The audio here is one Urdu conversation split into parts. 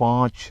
5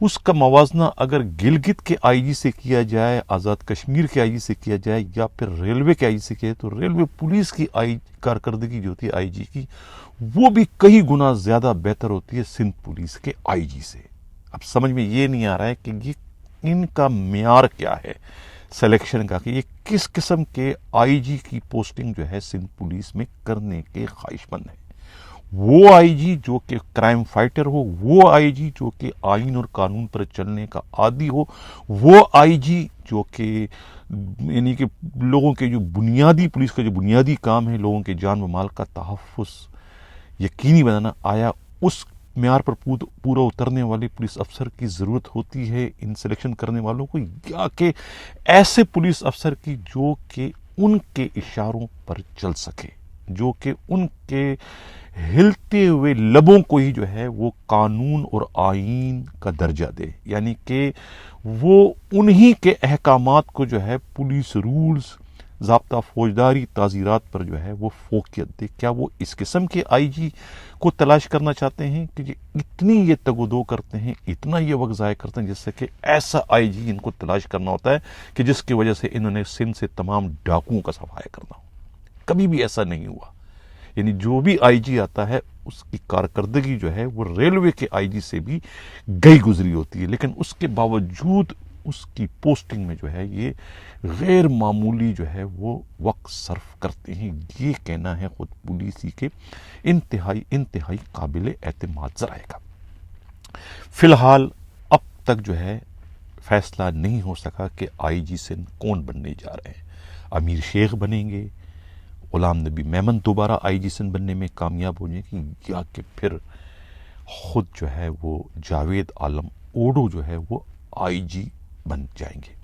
اس کا موازنہ اگر گلگت کے آئی جی سے کیا جائے، آزاد کشمیر کے آئی جی سے کیا جائے، یا پھر ریلوے کے آئی جی سے کیا جائے، تو ریلوے پولیس کی کارکردگی جو ہوتی ہے آئی جی کی، وہ بھی کئی گنا زیادہ بہتر ہوتی ہے سندھ پولیس کے آئی جی سے۔ اب سمجھ میں یہ نہیں آ رہا ہے کہ یہ ان کا معیار کیا ہے سلیکشن کا، کہ یہ کس قسم کے آئی جی کی پوسٹنگ جو ہے سندھ پولیس میں کرنے کے خواہش مند ہے۔ وہ آئی جی جو کہ کرائم فائٹر ہو، وہ آئی جی جو کہ آئین اور قانون پر چلنے کا عادی ہو، وہ آئی جی جو کہ یعنی کہ لوگوں کے جو بنیادی، پولیس کا جو بنیادی کام ہے لوگوں کے جان و مال کا تحفظ یقینی بنانا، آیا اس معیار پر پورا اترنے والے پولیس افسر کی ضرورت ہوتی ہے ان سلیکشن کرنے والوں کو، یا کہ ایسے پولیس افسر کی جو کہ ان کے اشاروں پر چل سکے، جو کہ ان کے ہلتے ہوئے لبوں کو ہی جو ہے وہ قانون اور آئین کا درجہ دے، یعنی کہ وہ انہی کے احکامات کو جو ہے پولیس رولز، ضابطہ فوجداری، تعزیرات پر جو ہے وہ فوقیت دے۔ کیا وہ اس قسم کے آئی جی کو تلاش کرنا چاہتے ہیں کہ اتنی یہ تگ و دو کرتے ہیں، اتنا یہ وقت ضائع کرتے ہیں، جس سے کہ ایسا آئی جی ان کو تلاش کرنا ہوتا ہے کہ جس کی وجہ سے انہوں نے سندھ سے تمام ڈاکوؤں کا صفایا کرنا ہو؟ کبھی بھی ایسا نہیں ہوا۔ یعنی جو بھی آئی جی آتا ہے اس کی کارکردگی جو ہے وہ ریلوے کے آئی جی سے بھی گئی گزری ہوتی ہے، لیکن اس کے باوجود اس کی پوسٹنگ میں جو ہے یہ غیر معمولی جو ہے وہ وقت صرف کرتے ہیں۔ یہ کہنا ہے خود پولیسی کے انتہائی قابل اعتماد ذرائع کا۔ فی الحال اب تک جو ہے فیصلہ نہیں ہو سکا کہ آئی جی سندھ کون بننے جا رہے ہیں۔ امیر شیخ بنیں گے، غلام نبی میمن دوبارہ آئی جی سندھ بننے میں کامیاب ہو جائیں گے، یا کہ پھر خود جو ہے وہ جاوید عالم اوڈو جو ہے وہ آئی جی بن جائیں گے۔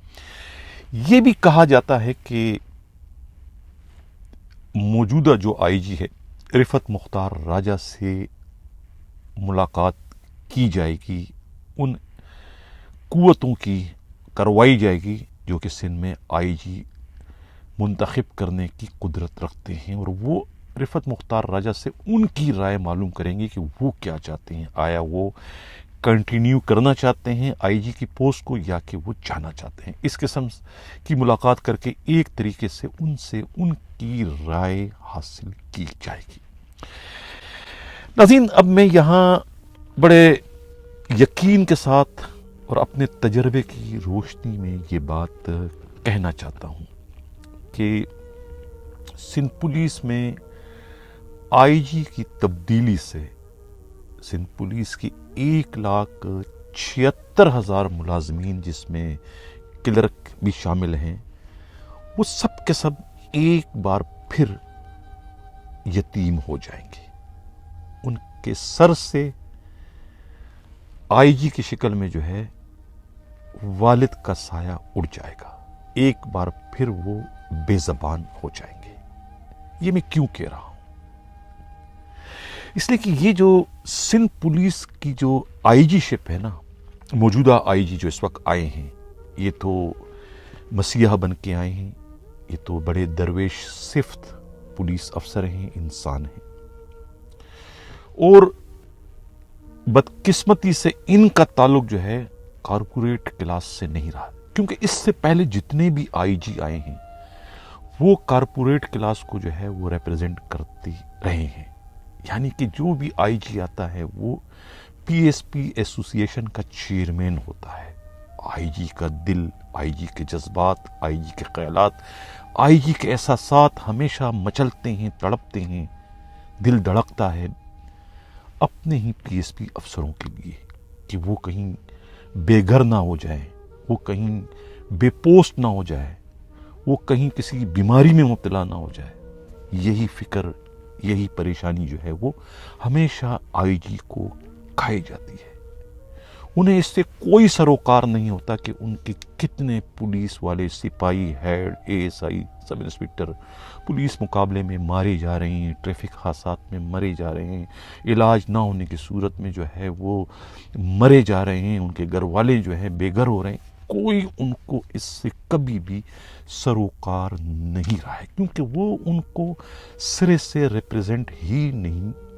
یہ بھی کہا جاتا ہے کہ موجودہ جو آئی جی ہے رفعت مختار راجہ سے ملاقات کی جائے گی، ان قوتوں کی کروائی جائے گی جو کہ سندھ میں آئی جی منتخب کرنے کی قدرت رکھتے ہیں، اور وہ رفعت مختار راجہ سے ان کی رائے معلوم کریں گے کہ وہ کیا چاہتے ہیں۔ آیا وہ کنٹینیو کرنا چاہتے ہیں آئی جی کی پوسٹ کو، یا کہ وہ جانا چاہتے ہیں؟ اس قسم کی ملاقات کر کے ایک طریقے سے ان کی رائے حاصل کی جائے گی۔ ناظرین، اب میں یہاں بڑے یقین کے ساتھ اور اپنے تجربے کی روشنی میں یہ بات کہنا چاہتا ہوں کہ سندھ پولیس میں آئی جی کی تبدیلی سے سندھ پولیس کی 1,76,000 ملازمین، جس میں کلرک بھی شامل ہیں، وہ سب کے سب ایک بار پھر یتیم ہو جائیں گے۔ ان کے سر سے آئی جی کی شکل میں جو ہے والد کا سایہ اڑ جائے گا، ایک بار پھر وہ بے زبان ہو جائیں گے۔ یہ میں کیوں کہہ رہا ہوں؟ اس لیے کہ یہ جو سندھ پولیس کی جو آئی جی شپ ہے نا، موجودہ آئی جی جو اس وقت آئے ہیں، یہ تو مسیحا بن کے آئے ہیں، یہ تو بڑے درویش صفت پولیس افسر ہیں، انسان ہیں، اور بدقسمتی سے ان کا تعلق جو ہے کارپوریٹ کلاس سے نہیں رہا، کیونکہ اس سے پہلے جتنے بھی آئی جی آئے ہیں وہ کارپوریٹ کلاس کو جو ہے وہ ریپرزینٹ کرتے رہے ہیں۔ یعنی کہ جو بھی آئی جی آتا ہے وہ پی ایس پی ایسوسی ایشن کا چیئرمین ہوتا ہے۔ آئی جی کا دل، آئی جی کے جذبات، آئی جی کے خیالات، آئی جی کے احساسات ہمیشہ مچلتے ہیں، تڑپتے ہیں، دل دھڑکتا ہے اپنے ہی پی ایس پی افسروں کے لیے، کہ وہ کہیں بے گھر نہ ہو جائے، وہ کہیں بے پوسٹ نہ ہو جائے، وہ کہیں کسی بیماری میں مبتلا نہ ہو جائے۔ یہی فکر، یہی پریشانی جو ہے وہ ہمیشہ آئی جی کو کھائی جاتی ہے۔ انہیں اس سے کوئی سروکار نہیں ہوتا کہ ان کے کتنے پولیس والے، سپاہی، head, A S I, sub inspector police مقابلے میں مارے جا رہے ہیں، ٹریفک حادثات میں مرے جا رہے ہیں، علاج نہ ہونے کی صورت میں جو ہے وہ مرے جا رہے ہیں، ان کے گھر والے جو ہے بے گھر ہو رہے ہیں۔ کوئی ان کو اس سے کبھی بھی سروکار نہیں رہا ہے، کیونکہ وہ ان کو سرے سے ریپریزنٹ ہی نہیں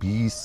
20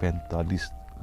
45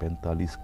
45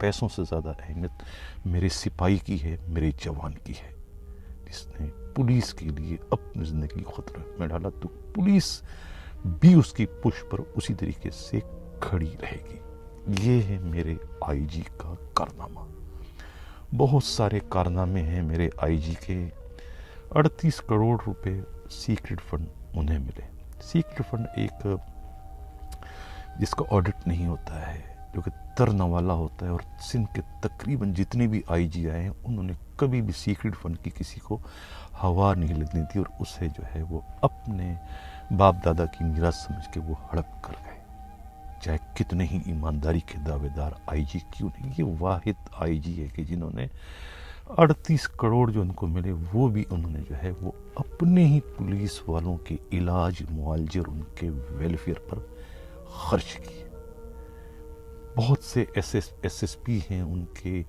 پیسوں سے زیادہ اہمیت میرے سپاہی کی ہے، میرے جوان کی ہے، جس نے پولیس کے لیے اپنی زندگی خطرے میں ڈالا، تو پولیس بھی اس کی پش پر اسی طریقے سے کھڑی رہے گی۔ یہ ہے میرے آئی جی کا کارنامہ۔ بہت سارے کارنامے ہیں میرے آئی جی کے۔ 38 کروڑ روپے سیکرٹ فنڈ انہیں ملے۔ سیکرٹ فنڈ ایک جس کا آڈٹ نہیں ہوتا ہے، جو کہ ترنوالا ہوتا ہے، اور سندھ کے تقریباً جتنے بھی آئی جی آئے ہیں انہوں نے کبھی بھی سیکرٹ فنڈ کی کسی کو ہوا نہیں لگنے دی، اور اسے جو ہے وہ اپنے باپ دادا کی میراث سمجھ کے وہ ہڑپ کر گئے، چاہے کتنے ہی ایمانداری کے دعوے دار آئی جی کیوں نہیں۔ یہ واحد آئی جی ہے کہ جنہوں نے 38 کروڑ جو ان کو ملے وہ بھی انہوں نے جو ہے وہ اپنے ہی پولیس والوں کے علاج معالجے اور ان کے ویلفیئر پر خرچ کیے۔ بہت سے ایس ایس پی ہیں، ان کے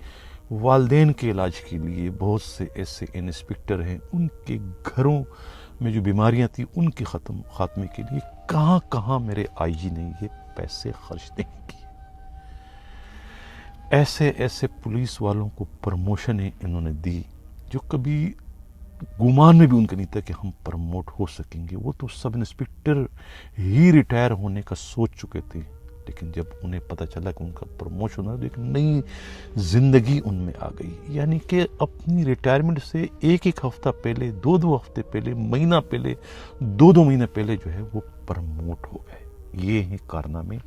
والدین کے علاج کے لیے، بہت سے ایسے انسپکٹر ہیں، ان کے گھروں میں جو بیماریاں تھیں ان کے خاتمے کے لیے کہاں کہاں میرے آئی جی نے یہ پیسے خرچ نہیں کیے۔ ایسے ایسے پولیس والوں کو پروموشنیں انہوں نے دی جو کبھی گمان میں بھی ان کا نہیں تھا کہ ہم پروموٹ ہو سکیں گے۔ وہ تو سب انسپکٹر ہی ریٹائر ہونے کا سوچ چکے تھے، لیکن جب انہیں پتہ چلا کہ ان کا پروموشن ہو رہا ہے، ایک نئی زندگی ان میں آ گئی، یعنی کہ اپنی ریٹائرمنٹ سے ایک ہفتہ پہلے، 2 ہفتے پہلے، مہینہ پہلے، 2 مہینے پہلے جو ہے وہ پروموٹ ہو گئے۔ یہ ہیں کارنامے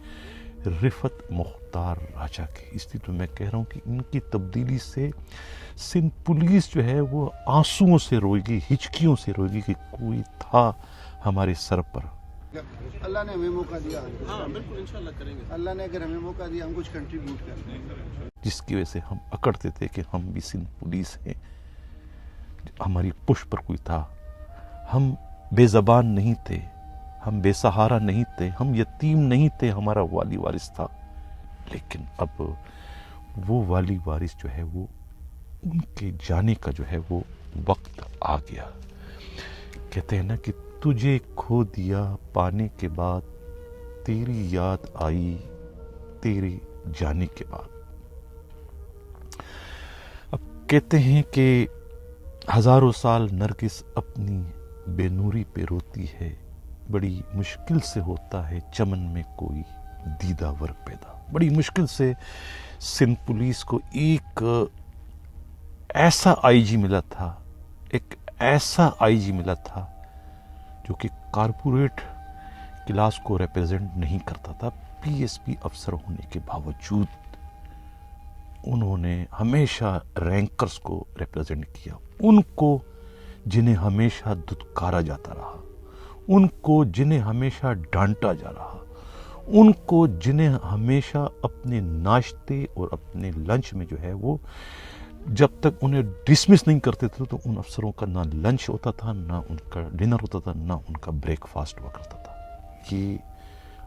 رفعت مختار راجہ کے۔ اس لیے تو میں کہہ رہا ہوں کہ ان کی تبدیلی سے سندھ پولیس جو ہے وہ آنسوؤں سے روئے گی، ہچکیوں سے روئے گی کہ کوئی تھا ہمارے سر پر۔ اللہ نے ہمیں موقع دیا، ہاں بالکل انشاءاللہ کریں گے۔ اللہ نے اگر ہمیں موقع دیا ہم کچھ کنٹریبیوٹ کریں گے، جس کی وجہ سے ہم اکڑتے تھے کہ ہم بھی سندھ پولیس ہیں، ہماری پش پر کوئی تھا۔ ہم بے زبان نہیں تھے، ہم بے سہارا نہیں تھے، ہم یتیم نہیں تھے، ہمارا والی وارث تھا۔ لیکن اب وہ والی وارث جو ہے وہ ان کے جانے کا جو ہے وہ وقت آ گیا۔ کہتے ہیں نا کہ تجھے کھو دیا پانے کے بعد، تیری یاد آئی تیرے جانے کے بعد۔ اب کہتے ہیں کہ ہزاروں سال نرگس اپنی بے نوری پہ روتی ہے، بڑی مشکل سے ہوتا ہے چمن میں کوئی دیدہ ور پیدا۔ بڑی مشکل سے سندھ پولیس کو ایک ایسا آئی جی ملا تھا، ایک ایسا آئی جی ملا تھا جو کہ کارپوریٹ کلاس کو ریپرزینٹ نہیں کرتا تھا۔ پی ایس پی افسر ہونے کے باوجود انہوں نے ہمیشہ رینکرز کو ریپرزینٹ کیا، ان کو جنہیں ہمیشہ دھتکارا جاتا رہا، ان کو جنہیں ہمیشہ ڈانٹا جا رہا، ان کو جنہیں ہمیشہ اپنے ناشتے اور اپنے لنچ میں جو ہے وہ جب تک انہیں ڈسمس نہیں کرتے تھے تو ان افسروں کا نہ لنچ ہوتا تھا، نہ ان کا ڈنر ہوتا تھا، نہ ان کا بریک فاسٹ ہوا کرتا تھا۔ یہ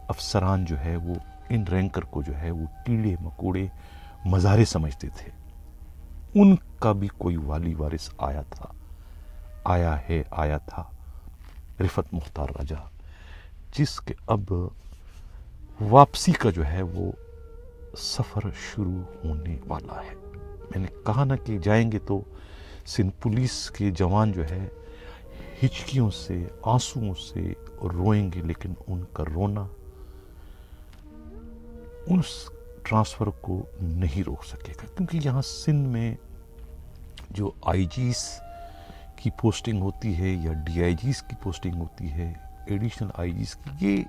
افسران جو ہے وہ ان رینکر کو جو ہے وہ کیڑے مکوڑے مزارے سمجھتے تھے۔ ان کا بھی کوئی والی وارث آیا تھا، آیا تھا رفعت مختار راجہ، جس کے اب واپسی کا جو ہے وہ سفر شروع ہونے والا ہے۔ میں نے کہا نا کہ جائیں گے تو سندھ پولیس کے جوان جو ہے ہچکیوں سے، آنسوؤں سے روئیں گے، لیکن ان کا رونا اس ٹرانسفر کو نہیں روک سکے گا، کیونکہ یہاں سندھ میں جو آئی جیز کی پوسٹنگ ہوتی ہے یا ڈی آئی جیز کی پوسٹنگ ہوتی ہے، ایڈیشنل آئی جیز کی، یہ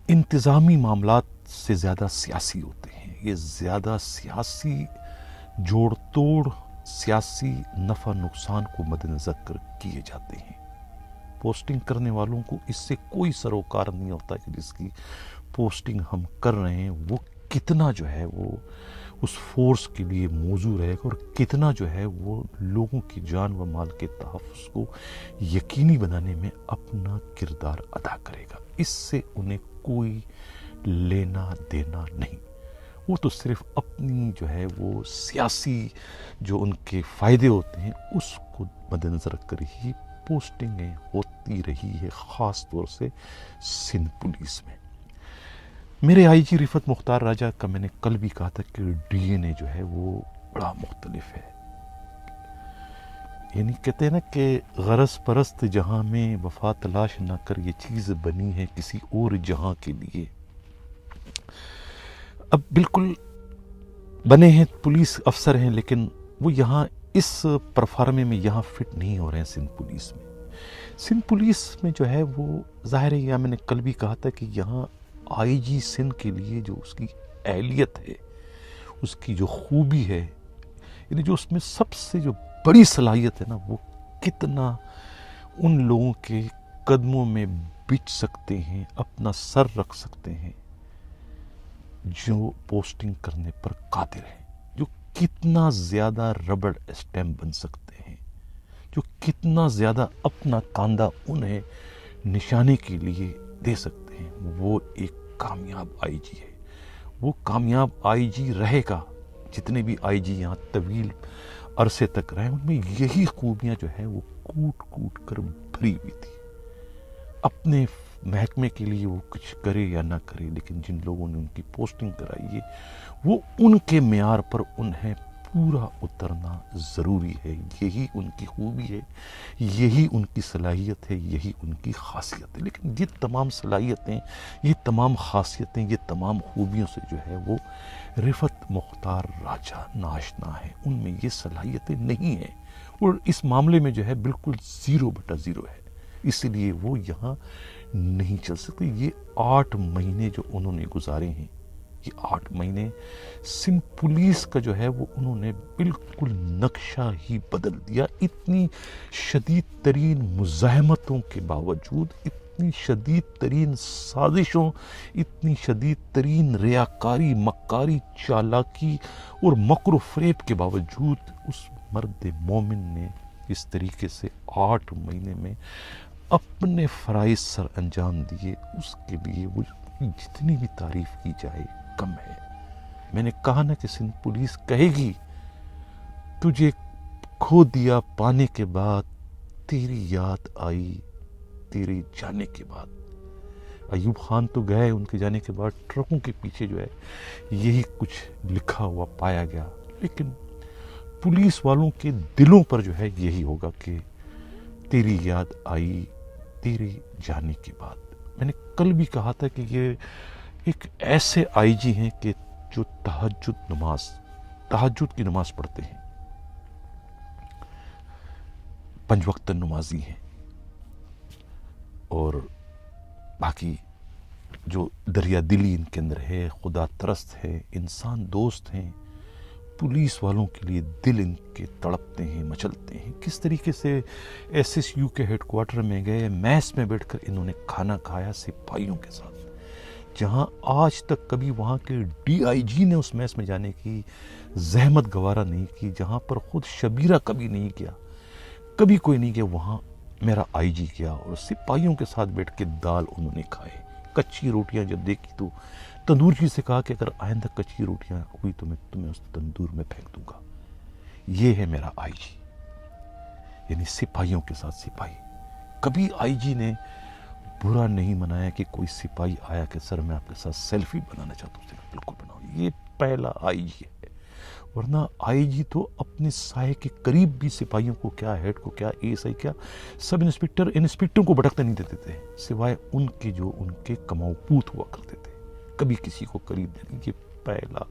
انتظامی معاملات سے زیادہ سیاسی ہوتے ہیں۔ یہ زیادہ سیاسی جوڑ توڑ، سیاسی نفع نقصان کو مد نظر کر کیے جاتے ہیں۔ پوسٹنگ کرنے والوں کو اس سے کوئی سروکار نہیں ہوتا کہ جس کی پوسٹنگ ہم کر رہے ہیں وہ کتنا جو ہے وہ اس فورس کے لیے موزوں رہے گا، اور کتنا جو ہے وہ لوگوں کی جان و مال کے تحفظ کو یقینی بنانے میں اپنا کردار ادا کرے گا۔ اس سے انہیں کوئی لینا دینا نہیں، وہ تو صرف اپنی جو ہے وہ سیاسی جو ان کے فائدے ہوتے ہیں اس کو مد نظر رکھ کر ہی پوسٹنگیں ہوتی رہی ہے، خاص طور سے سندھ پولیس میں۔ میرے آئی جی رفعت مختار راجہ کا میں نے کل بھی کہا تھا کہ ڈی این اے جو ہے وہ بڑا مختلف ہے. یعنی کہتے ہیں نا کہ غرض پرست جہاں میں وفا تلاش نہ کر، یہ چیز بنی ہے کسی اور جہاں کے لیے. اب بالکل بنے ہیں، پولیس افسر ہیں، لیکن وہ یہاں اس پرفارمے میں یہاں فٹ نہیں ہو رہے ہیں. سندھ پولیس میں، سندھ پولیس میں جو ہے وہ ظاہر ہے، یا میں نے کل بھی کہا تھا کہ یہاں آئی جی سندھ کے لیے جو اس کی اہلیت ہے، اس کی جو خوبی ہے، یعنی جو اس میں سب سے جو بڑی صلاحیت ہے نا، وہ کتنا ان لوگوں کے قدموں میں بچ سکتے ہیں، اپنا سر رکھ سکتے ہیں جو پوسٹنگ کرنے پر قادر ہیں، جو کتنا زیادہ ربڑ اسٹیمپ بن سکتے ہیں، جو کتنا زیادہ اپنا کاندھا انہیں نشانے کے لیے دے سکتے ہیں. وہ ایک کامیاب آئی جی ہے. وہ کامیاب آئی جی رہے گا. جتنے بھی آئی جی یہاں طویل عرصے تک رہے، ان میں یہی خوبیاں جو ہے وہ کوٹ کوٹ کر بھری ہوئی تھی. اپنے محکمے کے لیے وہ کچھ کرے یا نہ کرے، لیکن جن لوگوں نے ان کی پوسٹنگ کرائی ہے، وہ ان کے معیار پر انہیں پورا اترنا ضروری ہے. یہی ان کی خوبی ہے، یہی ان کی صلاحیت ہے، یہی ان کی خاصیت ہے. لیکن یہ تمام صلاحیتیں، یہ تمام خاصیتیں، یہ تمام خوبیوں سے جو ہے وہ رفعت مختار راجہ ناشنا ہے. ان میں یہ صلاحیتیں نہیں ہیں، اور اس معاملے میں جو ہے بالکل 0/0 ہے. اس لیے وہ یہاں نہیں چل سکتے. یہ 8 مہینے جو انہوں نے گزارے ہیں، یہ 8 مہینے سندھ پولیس کا جو ہے وہ انہوں نے بالکل نقشہ ہی بدل دیا. اتنی شدید ترین مزاحمتوں کے باوجود، اتنی شدید ترین سازشوں، اتنی شدید ترین ریاکاری، مکاری، چالاکی اور مکر و فریب کے باوجود اس مرد مومن نے اس طریقے سے 8 مہینے میں اپنے فرائض سر انجام دیے. اس کے لیے وہ جتنی بھی تعریف کی جائے کم ہے. میں نے کہا نا کہ سندھ پولیس کہے گی تجھے کھو دیا پانے کے بعد تیری یاد آئی تیرے جانے کے بعد. ایوب خان تو گئے، ان کے جانے کے بعد ٹرکوں کے پیچھے جو ہے یہی کچھ لکھا ہوا پایا گیا. لیکن پولیس والوں کے دلوں پر جو ہے یہی ہوگا کہ تیری یاد آئی تیرے جانے کے بعد. میں نے کل بھی کہا تھا کہ یہ ایک ایسے آئی جی ہیں کہ جو تہجد کی نماز پڑھتے ہیں، 5 وقت نمازی ہیں، اور باقی جو دریا دلی ان کے اندر ہے، خدا ترست ہے، انسان دوست ہیں. پولیس والوں کے لیے دل ان کے تڑپتے ہیں، مچلتے ہیں. کس طریقے سے ایس ایس یو کے ہیڈ کوارٹر میں گئے، میس میں بیٹھ کر انہوں نے کھانا کھایا سپاہیوں کے ساتھ، جہاں آج تک کبھی وہاں کے ڈی آئی جی نے اس میس میں جانے کی زحمت گوارا نہیں کی، جہاں پر خود شبیرہ کبھی نہیں کیا، کبھی کوئی نہیں کیا، وہاں میرا آئی جی کیا. اور سپاہیوں کے ساتھ بیٹھ کے دال انہوں نے کھائے. کچی روٹیاں جب دیکھی تو تندور جی سے کہا کہ اگر آئندہ کچی روٹیاں ہوئی تو میں تمہیں اس تندور میں پھینک دوں گا. یہ ہے میرا آئی جی، یعنی سپاہیوں کے ساتھ سپاہی. کبھی آئی جی نے برا نہیں منایا کہ کوئی سپاہی آیا کہ سر میں آپ کے ساتھ سیلفی بنانا چاہتا ہوں. بالکل بناؤ. یہ پہلا آئی جی ہے. ورنہ آئی جی تو اپنے سائے کے قریب بھی سپاہیوں کو کیا، ہیڈ کو کیا، اے ایس آئی کیا، سب انسپکٹر کو بھٹکتے نہیں دیتے تھے، سوائے ان کے جو ان کے کماؤ پوت ہوا کرتے تھے. کبھی کسی کو قریب نہیں. یہ پہلا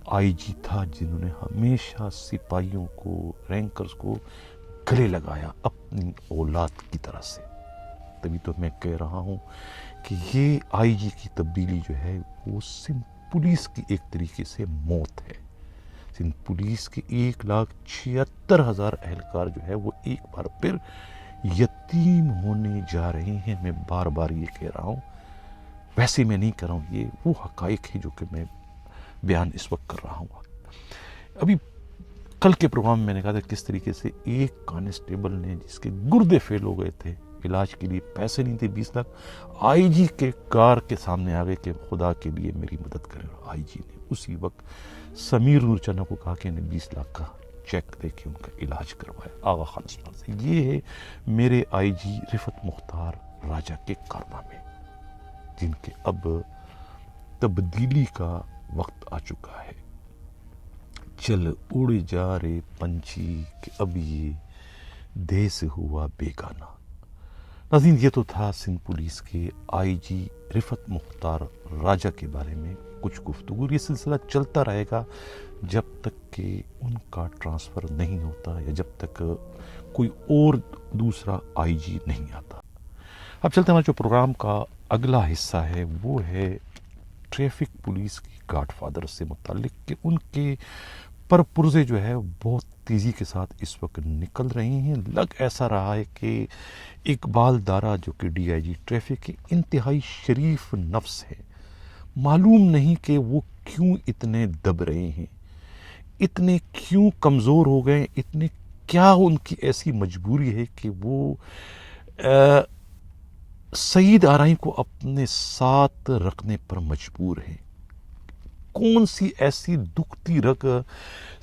آئی جی تھا جنہوں نے ہمیشہ سپاہیوں کو، رینکرز کو گلے لگایا اپنی اولاد کی طرح سے. تبھی تو میں کہہ رہا ہوں کہ یہ آئی جی کی تبدیلی جو ہے وہ سندھ پولیس کی ایک طریقے سے موت ہے. سندھ پولیس کے 1,76,000 اہلکار جو ہے وہ ایک بار پھر یتیم ہونے جا رہے ہیں. میں بار بار یہ کہہ رہا ہوں، ویسے میں نہیں کر رہا ہوں، یہ وہ حقائق ہے جو کہ میں بیان اس وقت کر رہا ہوں. ابھی کل کے پروگرام میں نے کہا تھا کس طریقے سے ایک کانسٹیبل نے، جس کے گردے فیل ہو گئے تھے، علاج کے لیے پیسے نہیں تھے 20 لاکھ، آئی جی کے کار کے سامنے آ گئے کہ خدا کے لیے میری مدد کریں. اور آئی جی نے اسی وقت سمیر نور چنا کو کہا کہ انہیں 20 لاکھ کا چیک دے کے ان کا علاج کروایا آغا خان اسپتال سے. یہ ہے میرے آئی جی رفعت مختار راجہ کے کارنامے، جن کے اب تبدیلی کا وقت آ چکا ہے. چل اڑ جا رے پنچھی کہ اب یہ دیہ سے ہوا بیگانہ. ناظرین، یہ تو تھا سندھ پولیس کے آئی جی رفعت مختار راجہ کے بارے میں کچھ گفتگو. یہ سلسلہ چلتا رہے گا جب تک کہ ان کا ٹرانسفر نہیں ہوتا یا جب تک کوئی اور دوسرا آئی جی نہیں آتا. اب چلتے ہمارے جو پروگرام کا اگلا حصہ ہے وہ ہے ٹریفک پولیس کی گاڈ فادر سے متعلق کہ ان کے پرپرزے جو ہے بہت تیزی کے ساتھ اس وقت نکل رہی ہیں. لگ ایسا رہا ہے کہ اقبال دارا جو کہ ڈی آئی جی ٹریفک کے انتہائی شریف نفس ہے، معلوم نہیں کہ وہ کیوں اتنے دب رہے ہیں، اتنے کیوں کمزور ہو گئے، اتنے کیا ان کی ایسی مجبوری ہے کہ وہ سعید آرائی کو اپنے ساتھ رکھنے پر مجبور ہیں. کون سی ایسی دکھتی رگ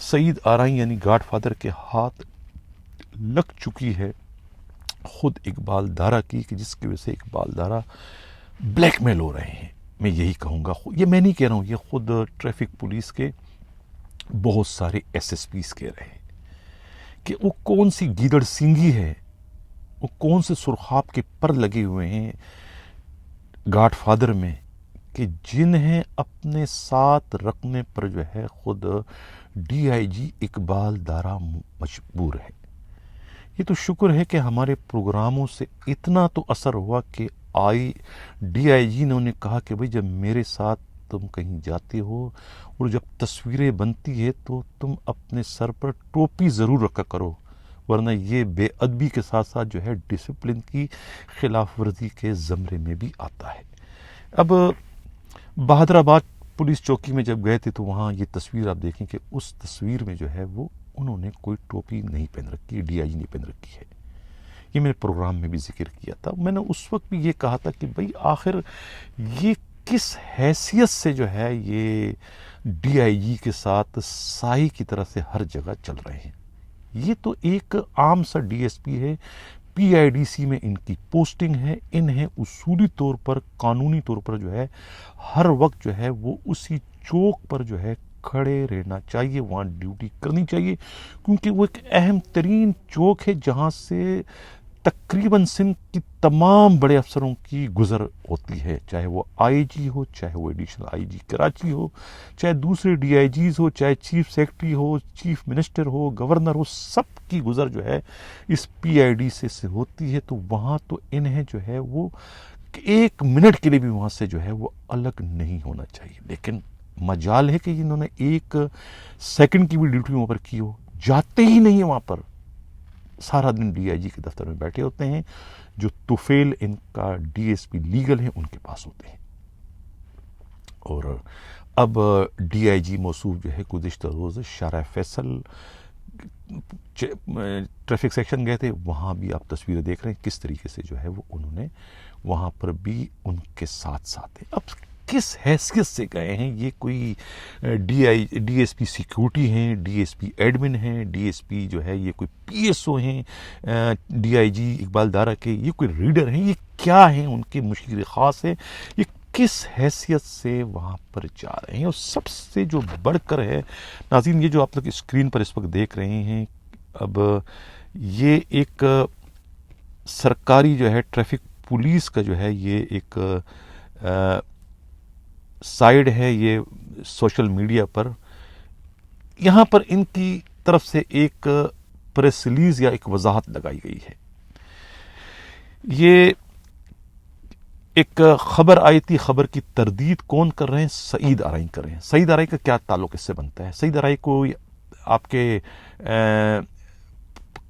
سعید آرائی یعنی گاڈ فادر کے ہاتھ لگ چکی ہے خود اقبال دارا کی کہ جس کی وجہ سے اقبال دارا بلیک میل ہو رہے ہیں. میں یہی کہوں گا، یہ میں نہیں کہہ رہا ہوں، یہ خود ٹریفک پولیس کے بہت سارے ایس ایس پیز کہہ رہے ہیں کہ وہ کون سی گیدڑ سینگی ہے، وہ کون سے سرخاب کے پر لگے ہوئے ہیں گاڈ فادر میں کہ جنہیں اپنے ساتھ رکھنے پر جو ہے خود ڈی آئی جی اقبال دارا مجبور ہے. یہ تو شکر ہے کہ ہمارے پروگراموں سے اتنا تو اثر ہوا کہ ڈی آئی جی نے انہیں کہا کہ بھئی جب میرے ساتھ تم کہیں جاتے ہو اور جب تصویریں بنتی ہے تو تم اپنے سر پر ٹوپی ضرور رکھا کرو، ورنہ یہ بے ادبی کے ساتھ ساتھ جو ہے ڈسپلن کی خلاف ورزی کے زمرے میں بھی آتا ہے. اب بہادر آباد پولیس چوکی میں جب گئے تھے تو وہاں یہ تصویر آپ دیکھیں کہ اس تصویر میں جو ہے وہ انہوں نے کوئی ٹوپی نہیں پہن رکھی، ڈی آئی جی نے پہن رکھی ہے. یہ میں نے پروگرام میں بھی ذکر کیا تھا. میں نے اس وقت بھی یہ کہا تھا کہ بھئی آخر یہ کس حیثیت سے جو ہے یہ ڈی آئی جی کے ساتھ سائی کی طرح سے ہر جگہ چل رہے ہیں. یہ تو ایک عام سا ڈی ایس پی ہے، پی آئی ڈی سی میں ان کی پوسٹنگ ہے. انہیں اصولی طور پر قانونی طور پر جو ہے ہر وقت جو ہے وہ اسی چوک پر جو ہے کھڑے رہنا چاہیے، وہاں ڈیوٹی کرنی چاہیے، کیونکہ وہ ایک اہم ترین چوک ہے جہاں سے تقریباً سندھ کی تمام بڑے افسروں کی گزر ہوتی ہے، چاہے وہ آئی جی ہو، چاہے وہ ایڈیشنل آئی جی کراچی ہو، چاہے دوسرے ڈی آئی جیز ہو، چاہے چیف سیکرٹری ہو، چیف منسٹر ہو، گورنر ہو، سب کی گزر جو ہے اس پی آئی ڈی سے ہوتی ہے. تو وہاں تو انہیں جو ہے وہ ایک منٹ کے لیے بھی وہاں سے جو ہے وہ الگ نہیں ہونا چاہیے. لیکن مجال ہے کہ انہوں نے ایک سیکنڈ کی بھی ڈیوٹی وہاں پر کی ہو، جاتے ہی نہیں ہیں وہاں پر، سارا دن ڈی آئی جی کے دفتر میں بیٹھے ہوتے ہیں. جو توفیل ان کا ڈی ایس پی لیگل ہے ان کے پاس ہوتے ہیں. اور اب ڈی آئی جی موصوف جو ہے گزشتہ روز شارع فیصل ٹریفک سیکشن گئے تھے، وہاں بھی آپ تصویریں دیکھ رہے ہیں کس طریقے سے جو ہے وہ انہوں نے وہاں پر بھی ان کے ساتھ ساتھ ہیں. اب کس حیثیت سے گئے ہیں؟ یہ کوئی ڈی ایس پی سیکیورٹی ہیں، ڈی ایس پی ایڈمن ہیں، ڈی ایس پی جو ہے یہ کوئی پی ایس او ہیں ڈی آئی جی اقبال دارا کے، یہ کوئی ریڈر ہیں، یہ کیا ہیں؟ ان کے مشیر خاص ہیں، یہ کس حیثیت سے وہاں پر جا رہے ہیں؟ اور سب سے جو بڑھ کر ہے ناظرین، یہ جو آپ لوگ اسکرین پر اس وقت دیکھ رہے ہیں، اب یہ ایک سرکاری جو ہے ٹریفک پولیس کا جو ہے یہ ایک سائیڈ ہے، یہ سوشل میڈیا پر یہاں پر ان کی طرف سے ایک پریس ریلیز یا ایک وضاحت لگائی گئی ہے. یہ ایک خبر آئی تھی، خبر کی تردید کون کر رہے ہیں؟ سعید آرائی کر رہے ہیں. سعید آرائی کا کیا تعلق اس سے بنتا ہے؟ سعید آرائی کو آپ کے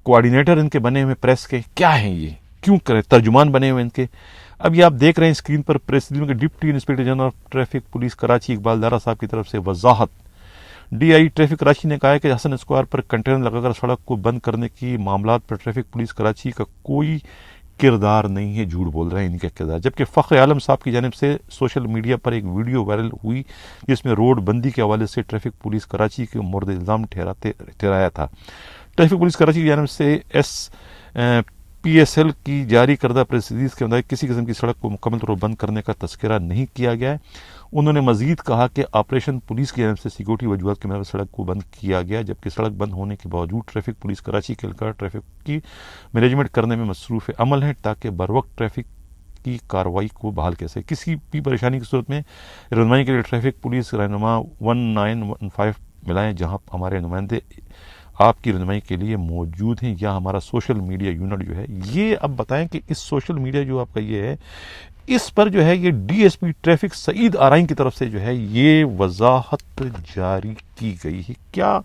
کوآرڈینیٹر ان کے بنے ہوئے پریس کے کیا ہیں، یہ کیوں کریں، ترجمان بنے ہوئے ان کے. اب یہ آپ دیکھ رہے ہیں اسکرین پر پریس ریلیز میں کہ deputy inspector general of traffic police Karachi Iqbal دارا صاحب کی طرف سے وضاحت. ڈی آئی ٹریفک کراچی نے کہا ہے کہ حسن اسکوائر پر کنٹینر لگا کر سڑک کو بند کرنے کی معاملات پر ٹریفک پولیس کراچی کا کوئی کردار نہیں ہے، جھوٹ بول رہے ہیں ان کا کردار. جبکہ فخر عالم صاحب کی جانب سے سوشل میڈیا پر ایک ویڈیو وائرل ہوئی جس میں روڈ بندی کے حوالے سے ٹریفک پولیس کراچی کے مورد الزام ٹھہرایا تھا. ٹریفک پولیس کراچی کی جانب سے ایس PSL کی جاری کردہ پریس ریلیز کے مطابق کسی قسم کی سڑک کو مکمل طور پر بند کرنے کا تذکرہ نہیں کیا گیا ہے. انہوں نے مزید کہا کہ آپریشن پولیس کی جانب سے سیکورٹی وجوہات کے بنا پر سڑک کو بند کیا گیا، جبکہ سڑک بند ہونے کے باوجود ٹریفک پولیس کراچی کے اہلکار ٹریفک کی مینجمنٹ کرنے میں مصروف عمل ہیں تاکہ بروقت ٹریفک کی کارروائی کو بحال کیا سکے. کسی بھی پریشانی کی صورت میں رہنمائی کے لیے ٹریفک پولیس رہنما 1915 ملائیں، جہاں ہمارے نمائندے آپ کی رہنمائی کے لیے موجود ہیں، یا ہمارا سوشل میڈیا یونٹ جو ہے. یہ اب بتائیں کہ اس سوشل میڈیا جو آپ کا یہ ہے، اس پر جو ہے یہ DSP ٹریفک سعید آرائیں کی طرف سے جو ہے یہ وضاحت جاری کی گئی ہے. کیا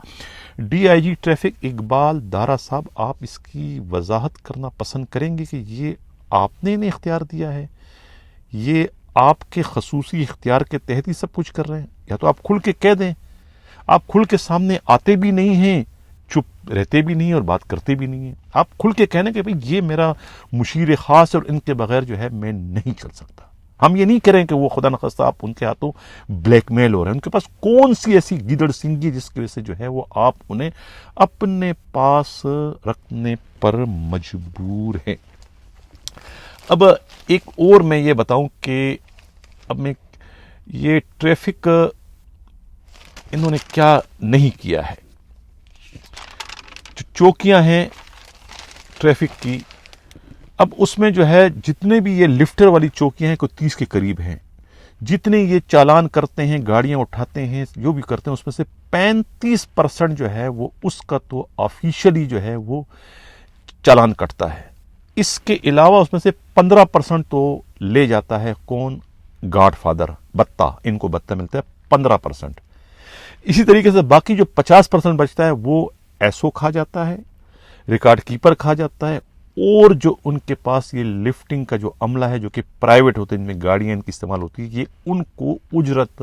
DIG ٹریفک اقبال دارا صاحب آپ اس کی وضاحت کرنا پسند کریں گے کہ یہ آپ نے انہیں اختیار دیا ہے، یہ آپ کے خصوصی اختیار کے تحت ہی سب کچھ کر رہے ہیں؟ یا تو آپ کھل کے کہہ دیں، آپ کھل کے سامنے آتے بھی نہیں ہیں، چپ رہتے بھی نہیں اور بات کرتے بھی نہیں ہیں. آپ کھل کے کہنے کہ بھئی یہ میرا مشیر خاص اور ان کے بغیر جو ہے میں نہیں چل سکتا. ہم یہ نہیں کریں کہ وہ خدا نخواستہ آپ ان کے ہاتھوں بلیک میل ہو رہے ہیں. ان کے پاس کون سی ایسی گیدڑ سنگھی جس کی وجہ سے جو ہے وہ آپ انہیں اپنے پاس رکھنے پر مجبور ہیں. اب ایک اور میں یہ بتاؤں کہ اب میں یہ ٹریفک انہوں نے کیا نہیں کیا ہے. جو چوکیاں ہیں ٹریفک کی، اب اس میں جو ہے جتنے بھی یہ لفٹر والی چوکیاں ہیں کوئی 30 کے قریب ہیں، جتنے یہ چالان کرتے ہیں، گاڑیاں اٹھاتے ہیں، جو بھی کرتے ہیں، اس میں سے 35% جو ہے وہ اس کا تو آفیشلی جو ہے وہ چالان کٹتا ہے. اس کے علاوہ اس میں سے 15% تو لے جاتا ہے کون؟ God father, بتہ. ان کو بتہ ملتا ہے 15%. اسی طریقے سے باقی جو 50% بچتا ہے وہ ایسو کھا جاتا ہے، ریکارڈ کیپر کھا جاتا ہے، اور جو ان کے پاس یہ لفٹنگ کا جو عملہ ہے جو کہ پرائیویٹ ہوتے ہیں، جن میں گاڑیاں ان کی استعمال ہوتی ہے، یہ ان کو اجرت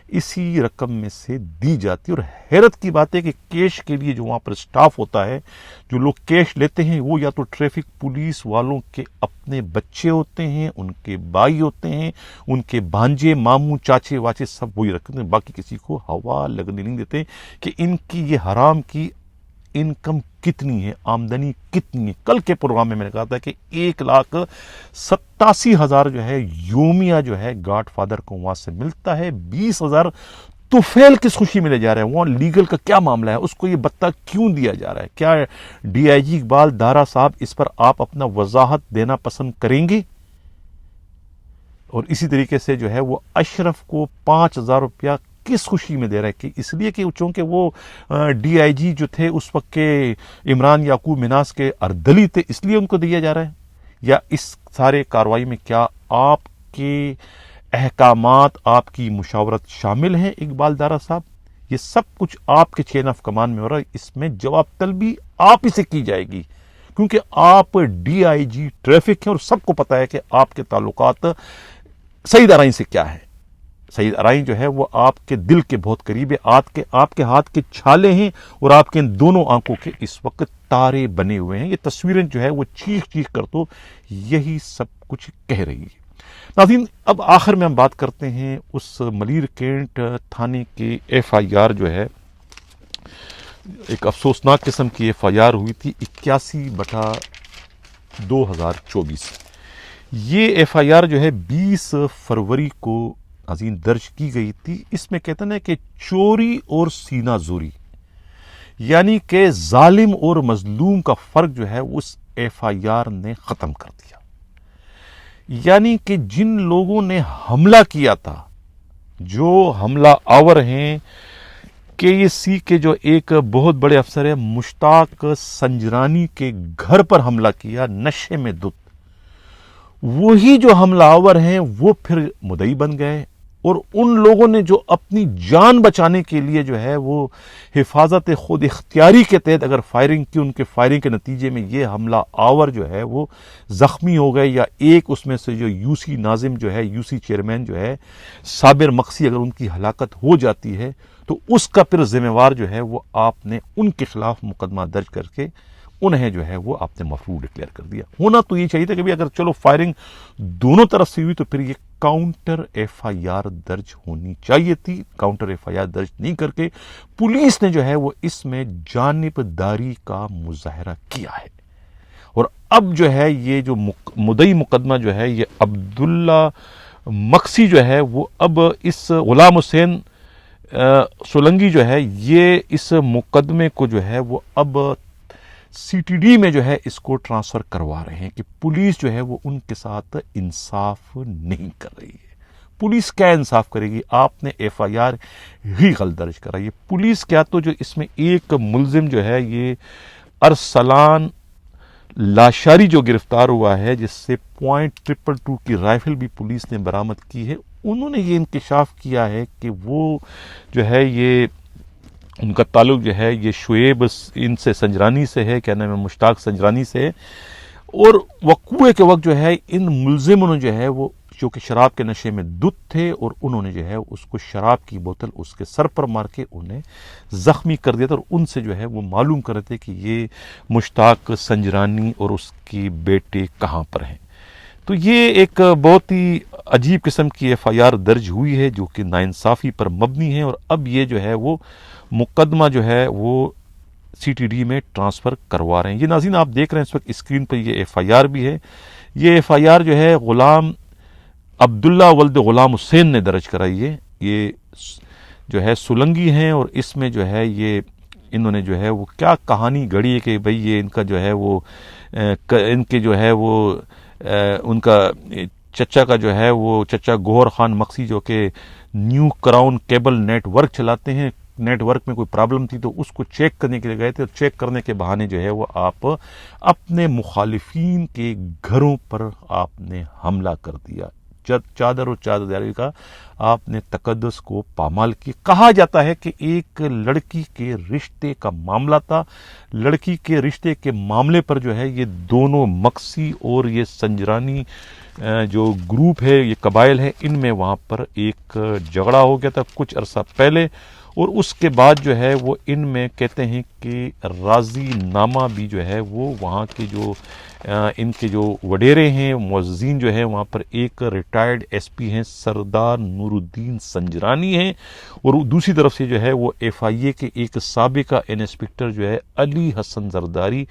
اسی رقم میں سے دی جاتی ہے. اور حیرت کی بات ہے کہ کیش کے لیے جو وہاں پر سٹاف ہوتا ہے، جو لوگ کیش لیتے ہیں، وہ یا تو ٹریفک پولیس والوں کے اپنے بچے ہوتے ہیں، ان کے بھائی ہوتے ہیں، ان کے بھانجے، ماموں، چاچے واچے سب وہی رکھتے ہیں. باقی کسی کو ہوا لگنے نہیں دیتے کہ ان کی یہ حرام کی انکم کتنی ہے، آمدنی کتنی ہے. کل کے پروگرام میں نے کہا تھا کہ 1,87,000 جو ہے یومیہ جو ہے گاڈ فادر کو وہاں سے ملتا ہے. 20,000 توفیل کس خوشی میں لے جا رہے ہیں؟ وہاں لیگل کا کیا معاملہ ہے؟ اس کو یہ بتہ کیوں دیا جا رہا ہے؟ کیا DIG اقبال دارا صاحب اس پر آپ اپنا وضاحت دینا پسند کریں گے؟ اور اسی طریقے سے جو ہے وہ اشرف کو 5,000 روپیہ کس خوشی میں دے رہا ہے؟ کہ اس لیے کہ چونکہ وہ DIG جو تھے اس وقت کے عمران یعقوب مناس کے اردلی تھے، اس لیے ان کو دیا جا رہا ہے؟ یا اس سارے کارروائی میں کیا آپ کے احکامات، آپ کی مشاورت شامل ہیں اقبال دارا صاحب؟ یہ سب کچھ آپ کے چین آف کمان میں ہو رہا ہے. اس میں جواب طلبی آپ ہی سے کی جائے گی، کیونکہ آپ DIG ٹریفک ہیں اور سب کو پتا ہے کہ آپ کے تعلقات سعید آرائیں سے کیا ہے. سعید آرائیں جو ہے وہ آپ کے دل کے بہت قریب ہے، آپ کے ہاتھ کے چھالے ہیں، اور آپ کے ان دونوں آنکھوں کے اس وقت تارے بنے ہوئے ہیں. یہ تصویریں جو ہے وہ چیخ کر تو یہی سب کچھ کہہ رہی ہے. ناظرین، اب آخر میں ہم بات کرتے ہیں اس ملیر کینٹ تھانے کے FIR جو ہے، ایک افسوسناک قسم کی FIR ہوئی تھی 81/2024. یہ FIR جو ہے 20 فروری کو عظیم درج کی گئی تھی. اس میں کہتے ہیں کہ چوری اور سینہ زوری، یعنی کہ ظالم اور مظلوم کا فرق جو ہے اس FIR نے ختم کر دیا. یعنی کہ جن لوگوں نے حملہ کیا تھا، جو حملہ آور ہیں، KSC کے جو ایک بہت بڑے افسر ہیں مشتاق سنجرانی کے گھر پر حملہ کیا نشے میں دھت، وہی جو حملہ آور ہیں وہ پھر مدعی بن گئے. اور ان لوگوں نے جو اپنی جان بچانے کے لیے جو ہے وہ حفاظت خود اختیاری کے تحت اگر فائرنگ کی، ان کے فائرنگ کے نتیجے میں یہ حملہ آور جو ہے وہ زخمی ہو گئے، یا ایک اس میں سے جو UC ناظم جو ہے، UC چیئرمین جو ہے صابر مقصی، اگر ان کی ہلاکت ہو جاتی ہے تو اس کا پھر ذمہ وار جو ہے وہ آپ نے ان کے خلاف مقدمہ درج کر کے انہیں جو ہے وہ آپ نے مفروض ڈکلیئر کر دیا. ہونا تو یہ چاہیے تھا کہ بھی اگر چلو فائرنگ دونوں طرف سے ہوئی تو پھر یہ کاؤنٹر FIR درج ہونی چاہیے تھی. کاؤنٹر FIR درج نہیں کر کے پولیس نے جو ہے وہ اس میں جانبداری کا مظاہرہ کیا ہے. اور اب جو ہے یہ جو مدعی مقدمہ جو ہے یہ عبداللہ مکسی جو ہے وہ اب اس غلام حسین سولنگی جو ہے یہ اس مقدمے کو جو ہے وہ اب سی ٹی ڈی میں جو ہے اس کو ٹرانسفر کروا رہے ہیں کہ پولیس جو ہے وہ ان کے ساتھ انصاف نہیں کر رہی ہے. پولیس کیا انصاف کرے گی؟ آپ نے ایف آئی آر ہی غلط درج کرائی ہے. پولیس کیا تو جو اس میں ایک ملزم جو ہے یہ ارسلان لاشاری جو گرفتار ہوا ہے جس سے .222 کی رائفل بھی پولیس نے برآمد کی ہے، انہوں نے یہ انکشاف کیا ہے کہ وہ جو ہے یہ ان کا تعلق جو ہے یہ شعیب ان سے سنجرانی سے ہے، کیا نام ہے، مشتاق سنجرانی سے ہے. اور وقوعے کے وقت جو ہے ان ملزموں نے جو ہے وہ جو کہ شراب کے نشے میں دھت تھے اور انہوں نے جو ہے اس کو شراب کی بوتل اس کے سر پر مار کے انہیں زخمی کر دیا تھا، اور ان سے جو ہے وہ معلوم کر رہے تھے کہ یہ مشتاق سنجرانی اور اس کی بیٹے کہاں پر ہیں. تو یہ ایک بہت ہی عجیب قسم کی ایف آئی آر درج ہوئی ہے جو کہ ناانصافی پر مبنی ہے، اور اب یہ جو ہے وہ مقدمہ جو ہے وہ سی ٹی ڈی میں ٹرانسفر کروا رہے ہیں. یہ ناظرین آپ دیکھ رہے ہیں اس وقت اسکرین پر یہ ایف آئی آر بھی ہے. یہ ایف آئی آر جو ہے غلام عبداللہ ولد غلام حسین نے درج کرائی ہے. یہ جو ہے سولنگی ہیں، اور اس میں جو ہے یہ انہوں نے جو ہے وہ کیا کہانی گھڑی ہے کہ بھئی یہ ان کا جو ہے وہ ان کے جو ہے وہ ان کا چچا کا جو ہے وہ چچا گوہر خان مکسی جو کہ new crown cable network چلاتے ہیں، نیٹ ورک میں کوئی پرابلم تھی تو اس کو چیک کرنے کے لیے گئے تھے، اور چیک کرنے کے بہانے جو ہے وہ آپ اپنے مخالفین کے گھروں پر آپ نے حملہ کر دیا. چادر اور چادرداری کا آپ نے تقدس کو پامال کی. کہا جاتا ہے کہ ایک لڑکی کے رشتے کا معاملہ تھا. لڑکی کے رشتے کے معاملے پر جو ہے یہ دونوں مکسی اور یہ سنجرانی جو گروپ ہے، یہ قبائل ہے، ان میں وہاں پر ایک جھگڑا ہو گیا تھا کچھ عرصہ پہلے، اور اس کے بعد جو ہے وہ ان میں کہتے ہیں کہ راضی نامہ بھی جو ہے وہ وہاں کے جو ان کے جو وڈیرے ہیں معززین جو ہیں وہاں پر ایک ریٹائرڈ ایس پی ہیں سردار نور الدین سنجرانی ہیں، اور دوسری طرف سے جو ہے وہ ایف آئی اے کے ایک سابقہ انسپکٹر جو ہے علی حسن زرداری،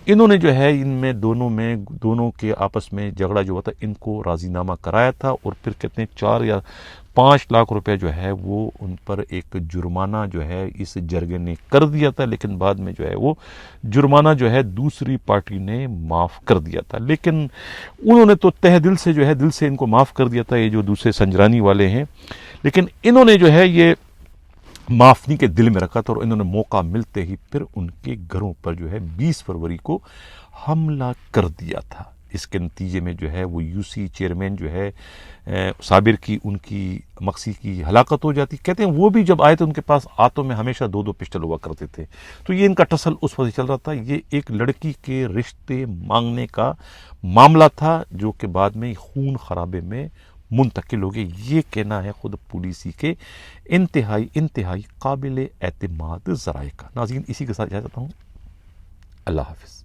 انہوں نے جو ہے ان میں دونوں کے آپس میں جھگڑا جو ہوا تھا ان کو راضی نامہ کرایا تھا، اور پھر کہتے ہیں 4 یا 5 لاکھ روپے جو ہے وہ ان پر ایک جرمانہ جو ہے اس جرگے نے کر دیا تھا، لیکن بعد میں جو ہے وہ جرمانہ جو ہے دوسری پارٹی نے معاف کر دیا تھا. لیکن انہوں نے تو تہ دل سے جو ہے دل سے ان کو معاف کر دیا تھا، یہ جو دوسرے سنجرانی والے ہیں، لیکن انہوں نے جو ہے یہ معاف نہیں کے دل میں رکھا تھا، اور انہوں نے موقع ملتے ہی پھر ان کے گھروں پر جو ہے 20 فروری کو حملہ کر دیا تھا. اس کے نتیجے میں جو ہے وہ یو سی چیئرمین جو ہے صابر کی ان کی مکسی کی ہلاکت ہو جاتی. کہتے ہیں وہ بھی جب آئے تھے ان کے پاس ہاتھوں میں ہمیشہ 2 پسٹل ہوا کرتے تھے. تو یہ ان کا ٹسل اس وقت چل رہا تھا. یہ ایک لڑکی کے رشتے مانگنے کا معاملہ تھا جو کہ بعد میں خون خرابے میں منتقل ہو گئے. یہ کہنا ہے خود پولیسی کے انتہائی قابل اعتماد ذرائع کا. ناظرین اسی کے ساتھ اجازت چاہتا ہوں. اللہ حافظ.